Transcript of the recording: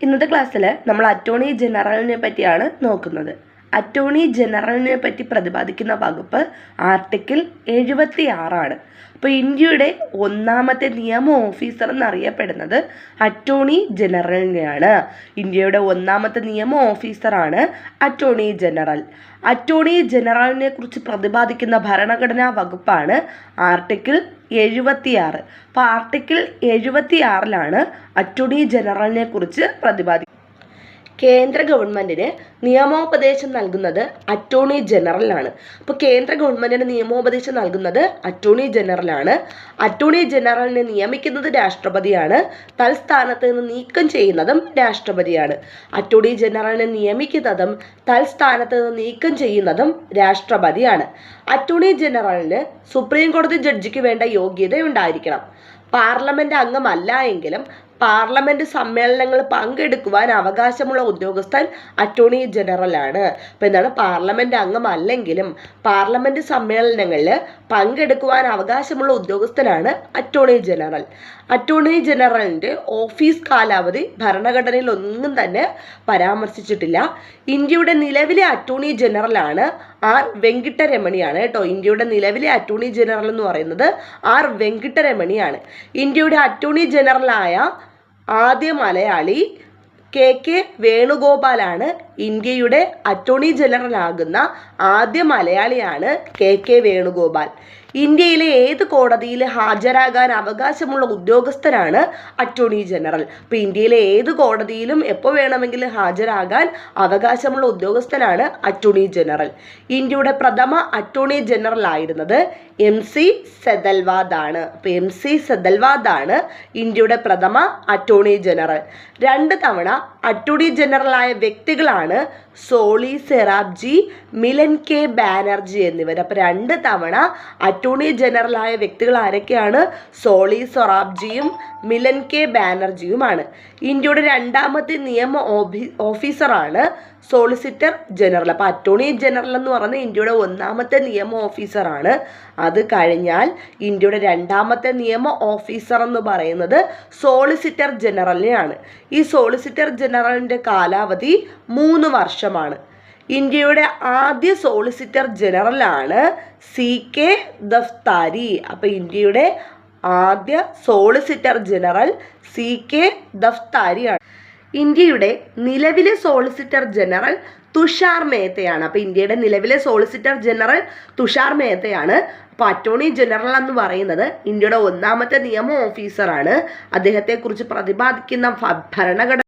ഇന്നത്തെ ക്ലാസ്സിൽ നമ്മൾ അറ്റോർണി ജനറലിനെ പറ്റിയാണ് നോക്കുന്നത്. അറ്റോർണി ജനറലിനെ പറ്റി പ്രതിപാദിക്കുന്ന വകുപ്പ് ആർട്ടിക്കിൾ 76 അപ്പോൾ ഇന്ത്യയുടെ ഒന്നാമത്തെ നിയമ ഓഫീസർ എന്നറിയപ്പെടുന്നത് അറ്റോർണി ജനറലിനെയാണ്. ഇന്ത്യയുടെ ഒന്നാമത്തെ നിയമ ഓഫീസറാണ് അറ്റോർണി ജനറൽ. അറ്റോർണി ജനറലിനെ കുറിച്ച് പ്രതിപാദിക്കുന്ന ഭരണഘടനാ വകുപ്പാണ് ആർട്ടിക്കിൾ 76. അപ്പോൾ ആർട്ടിക്കിൾ 76 അറ്റോർണി ജനറലിനെ കുറിച്ച് പ്രതിപാദിക്കുന്നത്. കേന്ദ്ര ഗവൺമെൻറ്റിന് നിയമോപദേശം നൽകുന്നത് അറ്റോർണി ജനറലാണ്. അപ്പോൾ കേന്ദ്ര ഗവൺമെൻറ്റിന് നിയമോപദേശം നൽകുന്നത് അറ്റോർണി ജനറലാണ്. അറ്റോർണി ജനറലിനെ നിയമിക്കുന്നത് രാഷ്ട്രപതിയാണ്. തൽസ്ഥാനത്ത് നിന്ന് നീക്കം ചെയ്യുന്നതും രാഷ്ട്രപതിയാണ്. അറ്റോർണി ജനറലിനെ നിയമിക്കുന്നതും തൽസ്ഥാനത്ത് നിന്ന് നീക്കം ചെയ്യുന്നതും രാഷ്ട്രപതിയാണ്. അറ്റോർണി ജനറലിന് സുപ്രീം കോടതി ജഡ്ജിക്ക് വേണ്ട യോഗ്യത ഉണ്ടായിരിക്കണം. പാർലമെന്റ് അംഗമല്ല എങ്കിലും പാർലമെന്റ് സമ്മേളനങ്ങൾ പങ്കെടുക്കുവാൻ അവകാശമുള്ള ഉദ്യോഗസ്ഥൻ അറ്റോർണി ജനറലാണ്. അപ്പോൾ എന്താണ്, പാർലമെന്റ് അംഗമല്ലെങ്കിലും പാർലമെന്റ് സമ്മേളനങ്ങളിൽ പങ്കെടുക്കുവാൻ അവകാശമുള്ള ഉദ്യോഗസ്ഥനാണ് അറ്റോർണി ജനറൽ. അറ്റോർണി ജനറലിൻ്റെ ഓഫീസ് കാലാവധി ഭരണഘടനയിൽ ഒന്നും തന്നെ പരാമർശിച്ചിട്ടില്ല. ഇന്ത്യയുടെ നിലവിലെ അറ്റോർണി ജനറലാണ് ആർ വെങ്കിട്ടരമണിയാണ് കേട്ടോ. ഇന്ത്യയുടെ നിലവിലെ അറ്റോർണി ജനറൽ എന്ന് പറയുന്നത് ആർ വെങ്കിട്ടരമണിയാണ്. ഇന്ത്യയുടെ അറ്റോർണി ജനറലായ ആദ്യ മലയാളി കെ വേണുഗോപാലാണ്. ഇന്ത്യയുടെ അറ്റോർണി ജനറൽ ആകുന്ന ആദ്യ മലയാളിയാണ് കെ വേണുഗോപാൽ. ഇന്ത്യയിലെ ഏത് കോടതിയിൽ ഹാജരാകാൻ അവകാശമുള്ള ഉദ്യോഗസ്ഥനാണ് അറ്റോർണി ജനറൽ. അപ്പോൾ ഇന്ത്യയിലെ ഏത് കോടതിയിലും എപ്പോൾ വേണമെങ്കിലും ഹാജരാകാൻ അവകാശമുള്ള ഉദ്യോഗസ്ഥനാണ് അറ്റോർണി ജനറൽ. ഇന്ത്യയുടെ പ്രഥമ അറ്റോർണി ജനറൽ ആയിരുന്നത് MC സെതൽവാദ് ആണ്. അപ്പോൾ MC സെതൽവാദ് ആണ് ഇന്ത്യയുടെ പ്രഥമ അറ്റോർണി ജനറൽ. 2 തവണ അറ്റോർണി ജനറലായ വ്യക്തികളാണ് സോളി സൊറാബ്ജി, മിലൻ K ബാനർജി എന്നിവർ. അപ്പോൾ 2 തവണ അറ്റോർണി ജനറലായ വ്യക്തികൾ ആരൊക്കെയാണ്? സോളി സൊറാബ്ജിയും മിലൻ K ബാനർജിയുമാണ്. ഇന്ത്യയുടെ രണ്ടാമത്തെ നിയമ ഓഫീസറാണ് സോളിസിറ്റർ ജനറൽ. അപ്പോൾ അറ്റോർണി ജനറൽ എന്ന് പറയുന്നത് ഇന്ത്യയുടെ ഒന്നാമത്തെ നിയമ ഓഫീസറാണ്. അത് കഴിഞ്ഞാൽ ഇന്ത്യയുടെ രണ്ടാമത്തെ നിയമ ഓഫീസർ എന്ന് പറയുന്നത് സോളിസിറ്റർ ജനറലിനെയാണ്. ഈ സോളിസിറ്റർ ജനറലിൻ്റെ കാലാവധി 3 വർഷമാണ്. ഇന്ത്യയുടെ ആദ്യ സോളിസിറ്റർ ജനറലാണ് CK ദഫ്താരി. അപ്പോൾ ഇന്ത്യയുടെ ആദ്യ സോളിസിറ്റർ ജനറൽ CK ദഫ്താരിയാണ്. ഇന്ത്യയുടെ നിലവിലെ സോളിസിറ്റർ ജനറൽ തുഷാർ മേത്തയാണ്. അപ്പോൾ ഇന്ത്യയുടെ നിലവിലെ സോളിസിറ്റർ ജനറൽ തുഷാർ മേത്തയാണ്. അപ്പോൾ അറ്റോർണി ജനറൽ എന്ന് പറയുന്നത് ഇന്ത്യയുടെ ഒന്നാമത്തെ നിയമ ഓഫീസറാണ്. അദ്ദേഹത്തെക്കുറിച്ച് പ്രതിപാദിക്കുന്ന ഭരണഘടന